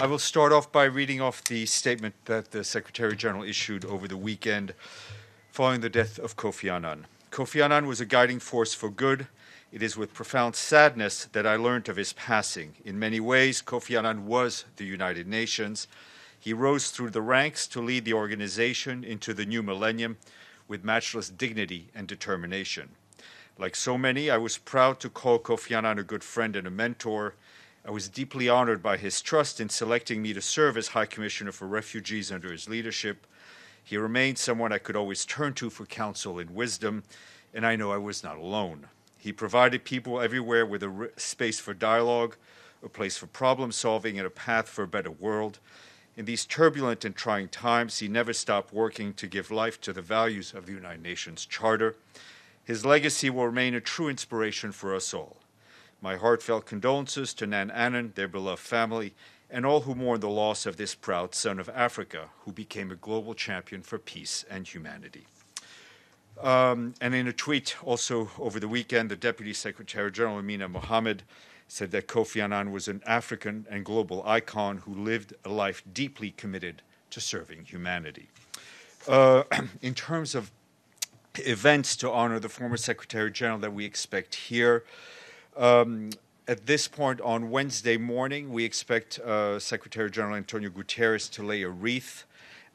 I will start off by reading off the statement that the Secretary General issued over the weekend following the death of Kofi Annan. Kofi Annan was a guiding force for good. It is with profound sadness that I learned of his passing. In many ways, Kofi Annan was the United Nations. He rose through the ranks to lead the organization into the new millennium with matchless dignity and determination. Like so many, I was proud to call Kofi Annan a good friend and a mentor. I was deeply honored by his trust in selecting me to serve as High Commissioner for Refugees under his leadership. He remained someone I could always turn to for counsel and wisdom, and I know I was not alone. He provided people everywhere with a space for dialogue, a place for problem solving, and a path for a better world. In these turbulent and trying times, he never stopped working to give life to the values of the United Nations Charter. His legacy will remain a true inspiration for us all. My heartfelt condolences to Annan, their beloved family, and all who mourn the loss of this proud son of Africa, who became a global champion for peace and humanity. And in a tweet also over the weekend, the Deputy Secretary General Amina Mohammed said that Kofi Annan was an African and global icon who lived a life deeply committed to serving humanity. In terms of events to honor the former Secretary General that we expect here, at this point on Wednesday morning, we expect Secretary General Antonio Guterres to lay a wreath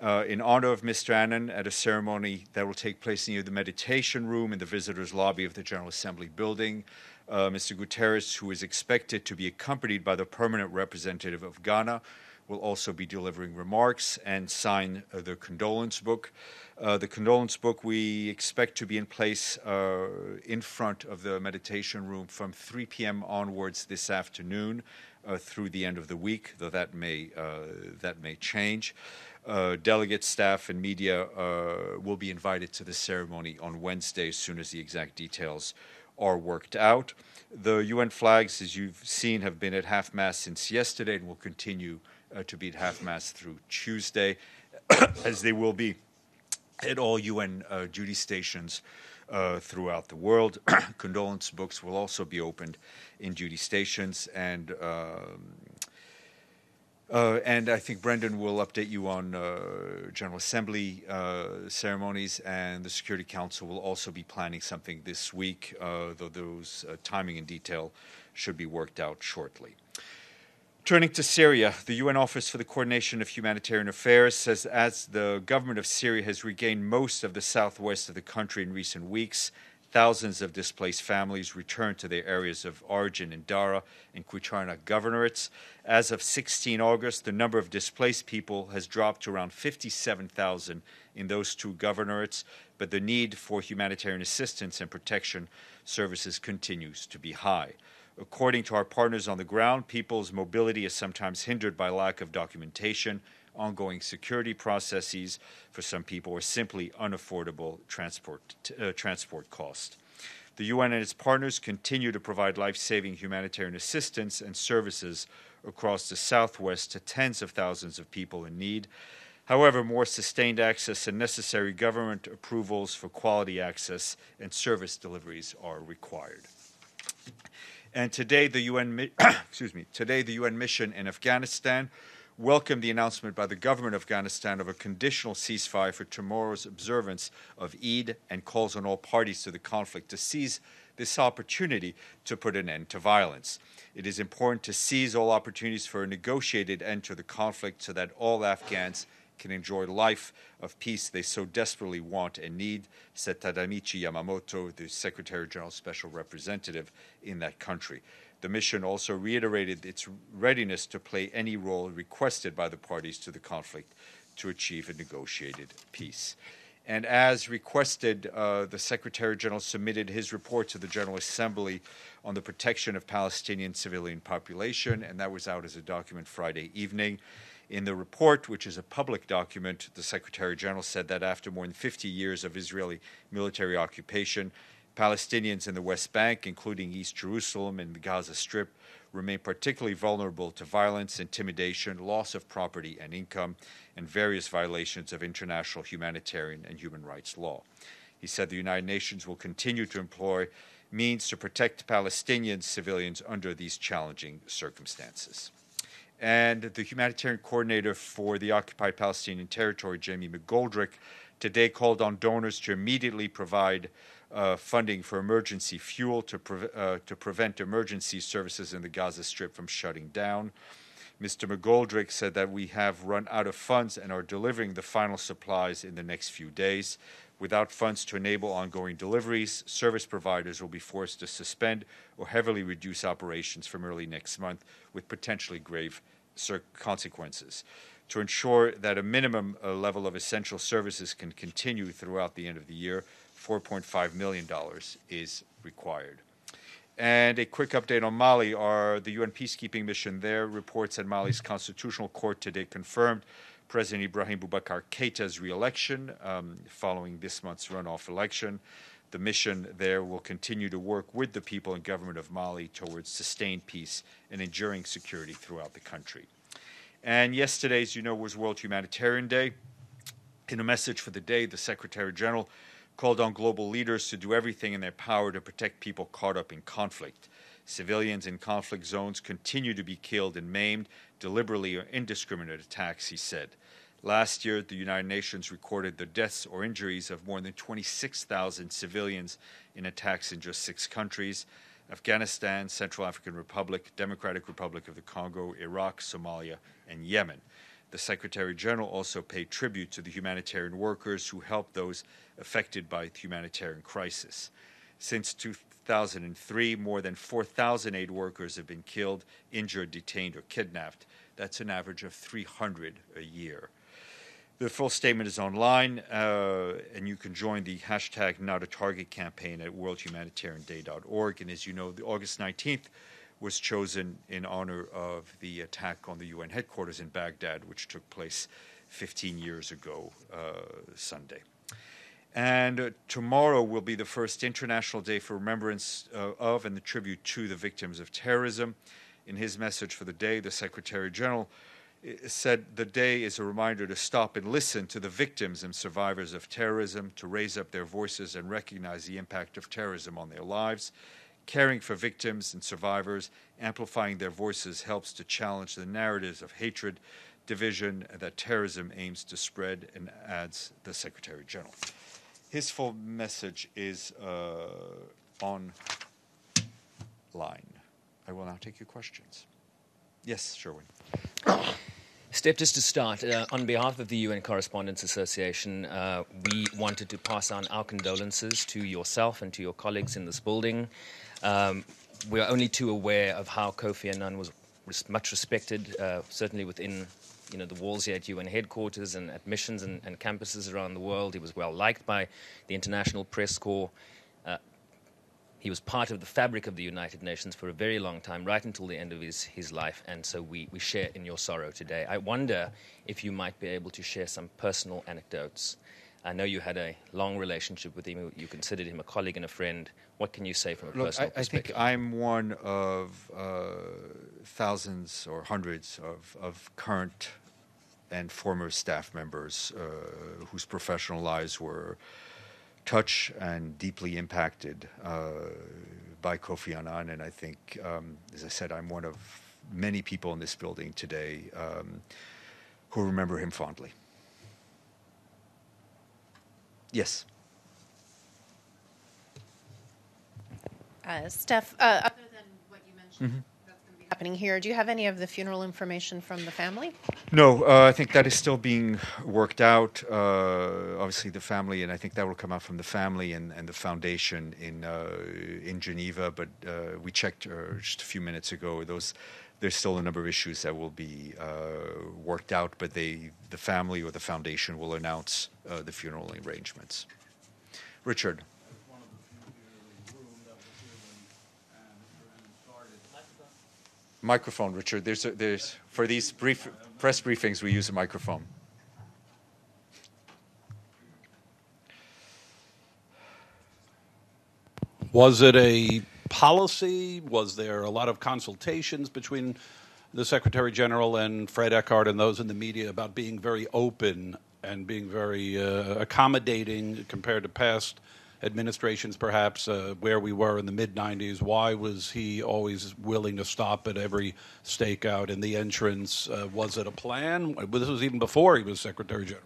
in honor of Mr. Annan at a ceremony that will take place near the meditation room in the visitors' lobby of the General Assembly building. Mr. Guterres, who is expected to be accompanied by the permanent representative of Ghana, will also be delivering remarks and sign the condolence book. The condolence book we expect to be in place in front of the meditation room from 3 p.m. onwards this afternoon through the end of the week, though that may change. Delegate, staff, and media will be invited to the ceremony on Wednesday as soon as the exact details are worked out. The UN flags, as you've seen, have been at half-mast since yesterday and will continue to be at half-mast through Tuesday, as they will be at all UN duty stations throughout the world. Condolence books will also be opened in duty stations, and I think Brendan will update you on General Assembly ceremonies, and the Security Council will also be planning something this week, though those timing and detail should be worked out shortly. Turning to Syria, the UN Office for the Coordination of Humanitarian Affairs says as the government of Syria has regained most of the southwest of the country in recent weeks, thousands of displaced families returned to their areas of origin in Dara and Quitarna governorates. As of 16 August, the number of displaced people has dropped to around 57,000 in those two governorates, but the need for humanitarian assistance and protection services continues to be high. According to our partners on the ground, people's mobility is sometimes hindered by lack of documentation, ongoing security processes for some people, or simply unaffordable transport cost. The UN and its partners continue to provide life-saving humanitarian assistance and services across the southwest to tens of thousands of people in need. However, more sustained access and necessary government approvals for quality access and service deliveries are required. And today, the UN mission in Afghanistan welcomed the announcement by the government of Afghanistan of a conditional ceasefire for tomorrow's observance of Eid, and calls on all parties to the conflict to seize this opportunity to put an end to violence. It is important to seize all opportunities for a negotiated end to the conflict so that all Afghans can enjoy life of peace they so desperately want and need, said Tadamichi Yamamoto, the Secretary General's Special Representative in that country. The mission also reiterated its readiness to play any role requested by the parties to the conflict to achieve a negotiated peace. And as requested, the Secretary General submitted his report to the General Assembly on the protection of Palestinian civilian population, and that was out as a document Friday evening. In the report, which is a public document, the Secretary General said that after more than 50 years of Israeli military occupation, Palestinians in the West Bank, including East Jerusalem and the Gaza Strip, remain particularly vulnerable to violence, intimidation, loss of property and income, and various violations of international humanitarian and human rights law. He said the United Nations will continue to employ means to protect Palestinian civilians under these challenging circumstances. And the humanitarian coordinator for the occupied Palestinian territory, Jamie McGoldrick, today called on donors to immediately provide funding for emergency fuel to prevent emergency services in the Gaza Strip from shutting down. Mr. McGoldrick said that we have run out of funds and are delivering the final supplies in the next few days. Without funds to enable ongoing deliveries, service providers will be forced to suspend or heavily reduce operations from early next month with potentially grave consequences. To ensure that a minimum level of essential services can continue throughout the end of the year, $4.5 million is required. And a quick update on Mali. The UN peacekeeping mission there reports that Mali's constitutional court today confirmed President Ibrahim Boubacar Keita's re-election following this month's runoff election. The mission there will continue to work with the people and government of Mali towards sustained peace and enduring security throughout the country. And yesterday, as you know, was World Humanitarian Day. In a message for the day, the Secretary General called on global leaders to do everything in their power to protect people caught up in conflict. Civilians in conflict zones continue to be killed and maimed, deliberately or indiscriminate attacks, he said. Last year, the United Nations recorded the deaths or injuries of more than 26,000 civilians in attacks in just 6 countries: Afghanistan, Central African Republic, Democratic Republic of the Congo, Iraq, Somalia, and Yemen. The Secretary General also paid tribute to the humanitarian workers who helped those affected by the humanitarian crisis. Since 2003, more than 4,000 aid workers have been killed, injured, detained, or kidnapped. That's an average of 300 a year. The full statement is online, and you can join the hashtag Not a Target campaign at worldhumanitarianday.org. And as you know, the August 19th was chosen in honor of the attack on the UN headquarters in Baghdad, which took place 15 years ago Sunday. And tomorrow will be the first International Day for remembrance of and the tribute to the victims of terrorism. In his message for the day, the Secretary General said the day is a reminder to stop and listen to the victims and survivors of terrorism, to raise up their voices and recognize the impact of terrorism on their lives. Caring for victims and survivors, amplifying their voices helps to challenge the narratives of hatred, division that terrorism aims to spread, and adds the Secretary General. His full message is online. I will now take your questions. Yes, Sherwin. Steph, just to start, on behalf of the UN Correspondents Association, we wanted to pass on our condolences to yourself and to your colleagues in this building. We are only too aware of how Kofi Annan was much respected, certainly within the walls here at UN headquarters and at missions and campuses around the world. He was well liked by the International Press Corps. He was part of the fabric of the United Nations for a very long time, right until the end of his life, and so we share in your sorrow today. I wonder if you might be able to share some personal anecdotes. I know you had a long relationship with him. You considered him a colleague and a friend. What can you say from a personal perspective? I think I'm one of thousands or hundreds of current and former staff members whose professional lives were touched and deeply impacted by Kofi Annan. And I think, as I said, I'm one of many people in this building today who remember him fondly. Yes. Steph, other than what you mentioned that's going to be happening here, do you have any of the funeral information from the family? No, I think that is still being worked out. Obviously, the family, and I think that will come out from the family and the foundation in Geneva. But we checked just a few minutes ago. There's still a number of issues that will be worked out, but the family or the foundation will announce the funeral arrangements. Richard. Microphone, Richard. There's for these press briefings, we use a microphone. Was it a policy? Was there a lot of consultations between the Secretary General and Fred Eckhart and those in the media about being very open and being very accommodating compared to past administrations, perhaps, where we were in the mid-'90s? Why was he always willing to stop at every stakeout in the entrance? Was it a plan? This was even before he was Secretary General.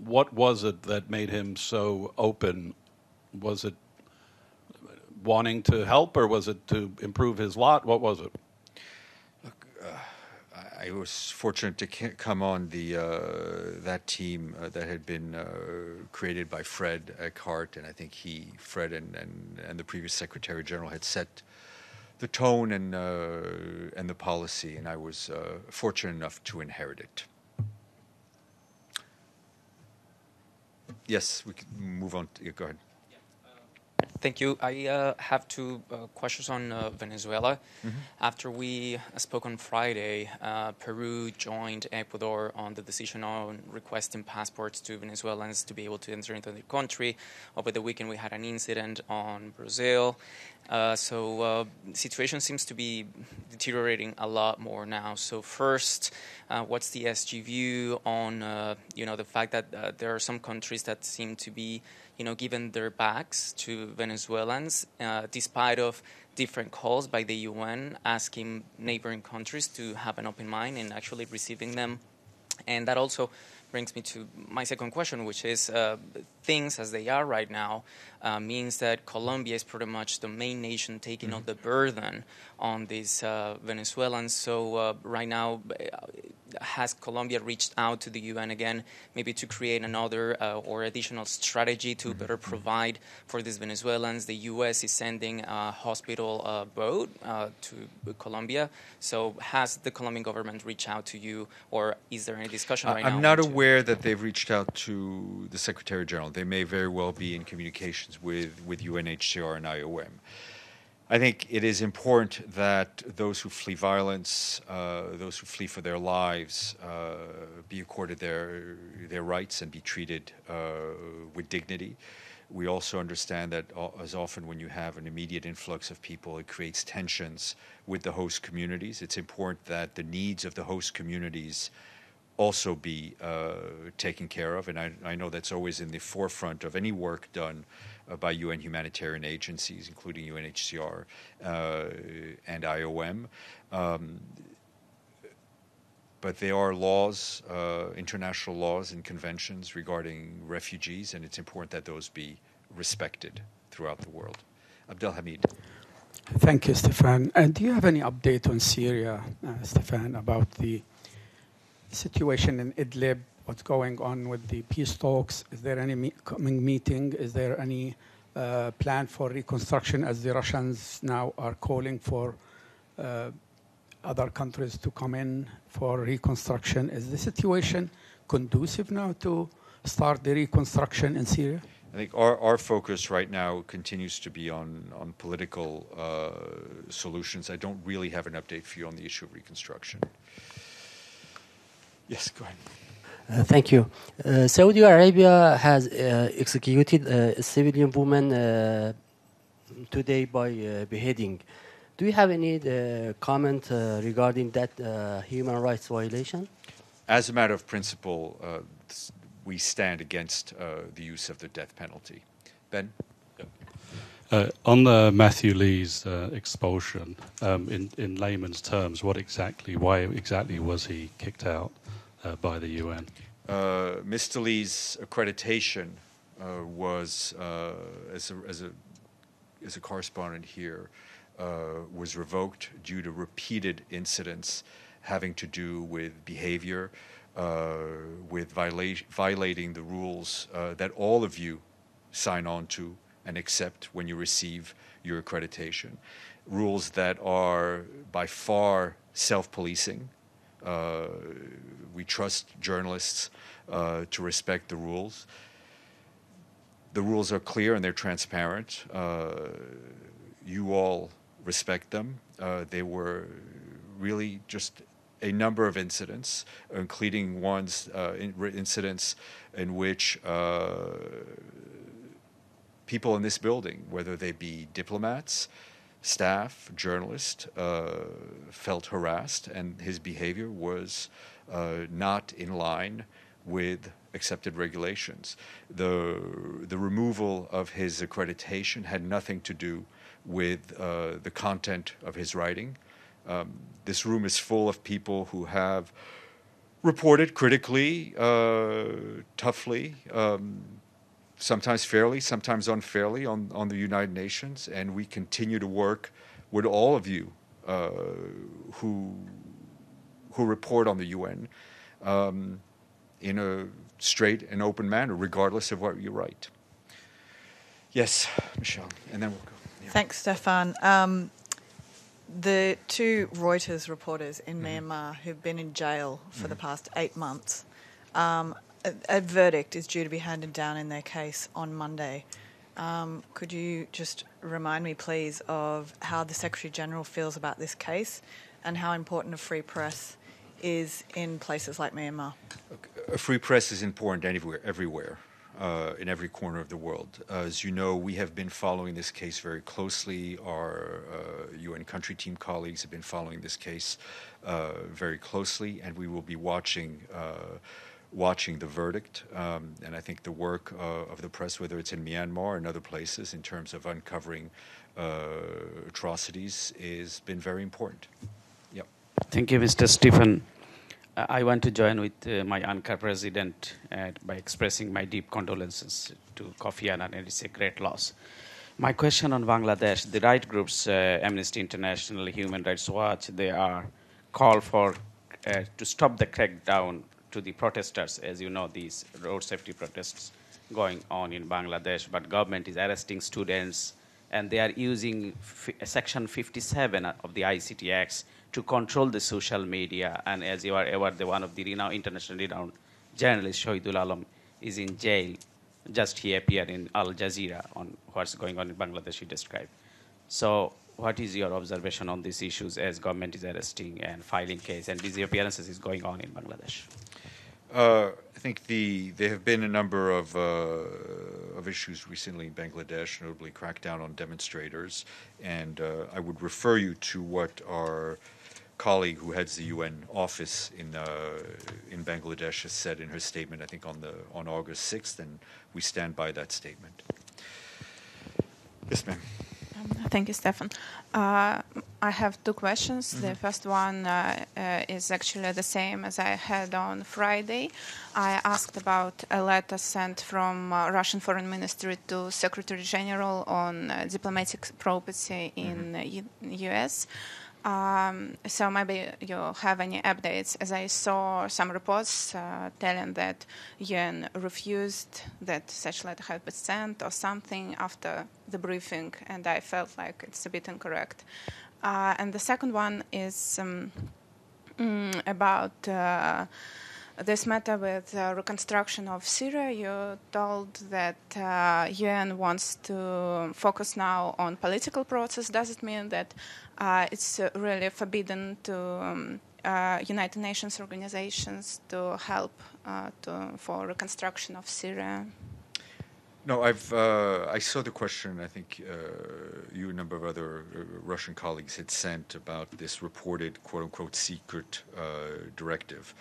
What was it that made him so open? Was it wanting to help, or was it to improve his lot? What was it? Look, I was fortunate to come on that team that had been created by Fred Eckhart, and I think Fred and the previous Secretary General had set the tone and the policy, and I was fortunate enough to inherit it. Yes, we can move on. Go ahead. Thank you. I have two questions on Venezuela. Mm-hmm. After we spoke on Friday, Peru joined Ecuador on the decision on requesting passports to Venezuelans to be able to enter into the country. Over the weekend, we had an incident on Brazil. So the situation seems to be deteriorating a lot more now. So first, what's the SG view on the fact that there are some countries that seem to be given their backs to Venezuelans, despite of different calls by the UN asking neighboring countries to have an open mind in actually receiving them. And that also brings me to my second question, which is things as they are right now means that Colombia is pretty much the main nation taking on the burden on these Venezuelans. So right now, has Colombia reached out to the UN again, maybe to create another or additional strategy to better provide for these Venezuelans? The U.S. is sending a hospital boat to Colombia. So has the Colombian government reached out to you, or is there any discussion right now? I'm not aware that they've reached out to the Secretary General. They may very well be in communications with UNHCR and IOM. I think it is important that those who flee violence, those who flee for their lives, be accorded their rights and be treated with dignity. We also understand that as often when you have an immediate influx of people, it creates tensions with the host communities. It's important that the needs of the host communities also be taken care of. And I know that's always in the forefront of any work done by UN humanitarian agencies, including UNHCR and IOM. But there are laws, international laws and conventions regarding refugees, and it's important that those be respected throughout the world. Abdelhamid. Thank you, Stéphane. And do you have any update on Syria, Stéphane, about the situation in Idlib? What's going on with the peace talks? Is there any coming meeting? Is there any plan for reconstruction, as the Russians now are calling for other countries to come in for reconstruction? Is the situation conducive now to start the reconstruction in Syria? I think our focus right now continues to be on political solutions. I don't really have an update for you on the issue of reconstruction. Yes, go ahead. Thank you. Saudi Arabia has executed a civilian woman today by beheading. Do you have any comment regarding that human rights violation? As a matter of principle, we stand against the use of the death penalty. Ben? On the Matthew Lee's expulsion, in layman's terms, why exactly was he kicked out by the UN? Mr. Lee's accreditation was, as a correspondent here, was revoked due to repeated incidents having to do with behavior, with violating the rules that all of you sign on to and accept when you receive your accreditation. Rules that are by far self-policing. We trust journalists to respect the rules. The rules are clear and they're transparent. You all respect them. They were really just a number of incidents, including incidents in which people in this building, whether they be diplomats, staff, journalists, felt harassed, and his behavior was not in line with accepted regulations. The removal of his accreditation had nothing to do with the content of his writing. This room is full of people who have reported critically, toughly, sometimes fairly, sometimes unfairly on the United Nations, and we continue to work with all of you who report on the UN in a straight and open manner, regardless of what you write. Yes, Michelle, and then we'll go. Yeah. Thanks, Stéphane. The two Reuters reporters in Myanmar who've been in jail for the past 8 months, a verdict is due to be handed down in their case on Monday. Could you just remind me, please, of how the Secretary-General feels about this case and how important a free press is in places like Myanmar? A free press is important everywhere, in every corner of the world. As you know, we have been following this case very closely. Our UN country team colleagues have been following this case very closely, and we will be watching the verdict. And I think the work of the press, whether it's in Myanmar and other places, in terms of uncovering atrocities, has been very important. Yep. Thank you, Mr. Stéphane. I want to join with my UNCAR president by expressing my deep condolences to Kofi Annan, and it's a great loss. My question on Bangladesh, the right groups, Amnesty International, Human Rights Watch, they are called for to stop the crackdown to the protesters. As you know, these road safety protests going on in Bangladesh, but government is arresting students, and they are using Section 57 of the ICT Acts to control the social media. And as you are aware, one of the internationally renowned journalist, Shahidul Alam, is in jail. Just he appeared in Al Jazeera on what's going on in Bangladesh, he described. So what is your observation on these issues as government is arresting and filing case, and these appearances is going on in Bangladesh? I think there have been a number of issues recently in Bangladesh, notably crackdown on demonstrators, and I would refer you to what our colleague who heads the UN office in Bangladesh has said in her statement, I think on August 6th, and we stand by that statement. Yes, ma'am. Thank you, Stéphane. I have two questions. Mm-hmm. The first one is actually the same as I had on Friday. I asked about a letter sent from Russian Foreign Ministry to Secretary General on diplomatic property in U.S. So maybe you have any updates, as I saw some reports telling that UN refused that such letter had been sent or something after the briefing, and I felt like it's a bit incorrect. And the second one is about this matter with reconstruction of Syria. You told that UN wants to focus now on political process. Does it mean that it's really forbidden to United Nations organizations to help for reconstruction of Syria? No, I saw the question. I think you and a number of other Russian colleagues had sent about this reported quote-unquote secret directive.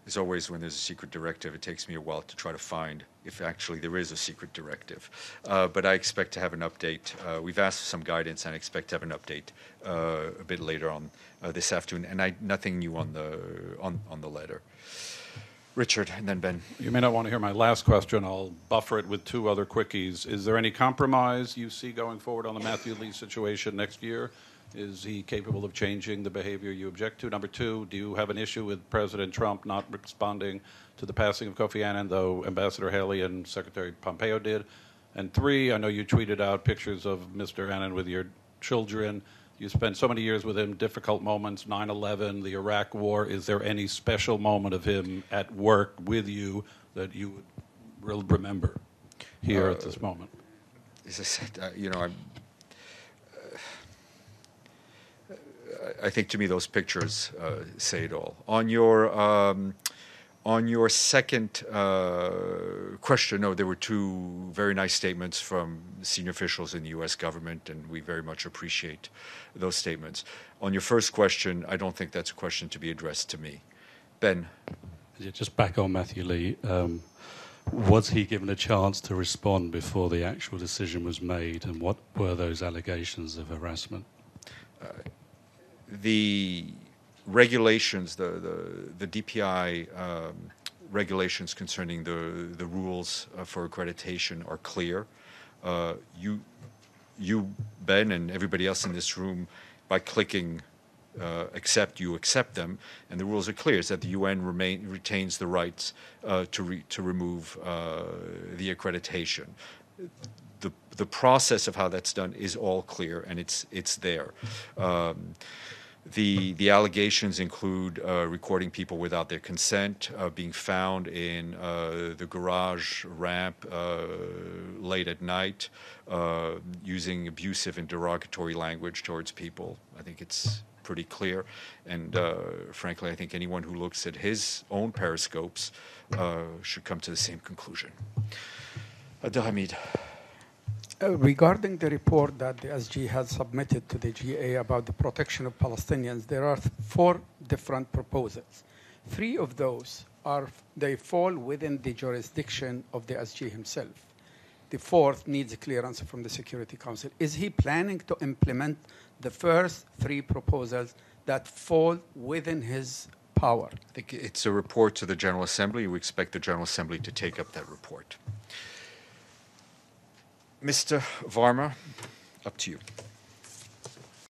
As always, when there's a secret directive, it takes me a while to try to find if actually there is a secret directive. But I expect to have an update. We've asked for some guidance, and I expect to have an update a bit later on this afternoon. And nothing new on the letter. Richard, and then Ben. You may not want to hear my last question. I'll buffer it with two other quickies. Is there any compromise you see going forward on the Matthew Lee situation next year? Is he capable of changing the behavior you object to? Number two, do you have an issue with President Trump not responding to the passing of Kofi Annan, though Ambassador Haley and Secretary Pompeo did? And three, I know you tweeted out pictures of Mr. Annan with your children. You spent so many years with him, difficult moments, 9/11, the Iraq War. Is there any special moment of him at work with you that you will remember here at this moment? As I said, I think to me those pictures say it all. On your second question, no, there were two very nice statements from senior officials in the U.S. government, and we very much appreciate those statements. On your first question, I don't think that's a question to be addressed to me. Ben. Just back on Matthew Lee. Was he given a chance to respond before the actual decision was made, and what were those allegations of harassment? The regulations, the DPI regulations concerning the rules for accreditation are clear. You, Ben, and everybody else in this room, by clicking accept, you accept them, and the rules are clear. Is that the UN retains the rights to remove the accreditation. The process of how that's done is all clear, and it's there. The allegations include recording people without their consent, being found in the garage ramp late at night, using abusive and derogatory language towards people. I think it's pretty clear, and frankly, I think anyone who looks at his own periscopes should come to the same conclusion. Abdelhamid. Regarding the report that the SG has submitted to the GA about the protection of Palestinians, there are 4 different proposals. 3 of those they fall within the jurisdiction of the SG himself. The 4th needs a clearance from the Security Council. Is he planning to implement the first 3 proposals that fall within his power? I think it's a report to the General Assembly. We expect the General Assembly to take up that report. Mr. Varma, up to you.